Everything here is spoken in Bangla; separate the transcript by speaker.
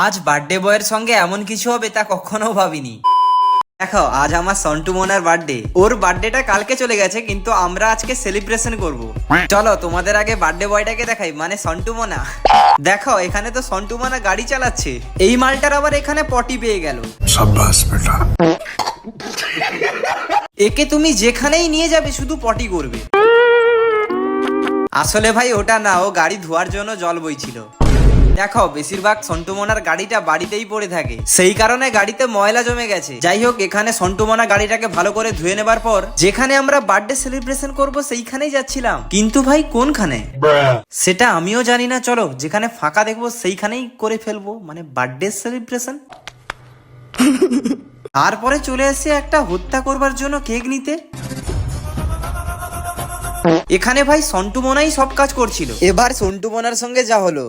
Speaker 1: আজ বার্থডে বয়ের সঙ্গে এমন কিছু হবে তা কখনো ভাবিনি। দেখো আজ আমার সন্টু মোনার বার্থডে। ওর বার্থডেটা কালকে চলে গেছে, কিন্তু আমরা আজকে সেলিব্রেশন করব। চলো তোমাদের আগে বার্থডে বয়টাকে দেখাই, মানে সন্টু মোনা। দেখো এখানে তো সন্টু মোনা গাড়ি চালাচ্ছে। এই মালটার আবার এখানে পটি পেয়ে গেল।
Speaker 2: शाबाश बेटा।
Speaker 1: একে তুমি যেখানেই নিয়ে যাবে শুধু পটি করবে। আসলে ভাই ওটা না, ও গাড়ি ধোয়ার জন্য জল বইছিল। দেখো বেশিরভাগ সন্টু মোনার গাড়িটা বাড়িতেই পড়ে থাকে, সেই কারণে গাড়িতে ময়লা জমে গেছে। যাই হোক, এখানে সন্টু মোনা গাড়িটাকে ভালো করে ধুয়ে নেবার পর যেখানে আমরা বার্থডে সেলিব্রেশন করব সেইখানেই যাচ্ছিলাম, কিন্তু ভাই কোনখানে সেটা আমিও জানি না। চলো যেখানে ফাঁকা দেখবো সেইখানেই করে ফেলবো, মানে বার্থডে সেলিব্রেশন। তারপরে চলে এসে একটা হত্যা করবার জন্য কেক নিতে। এখানে ভাই সন্টু মোনাই সব কাজ করছিল। এবার সন্টু মোনার সঙ্গে যা হলো।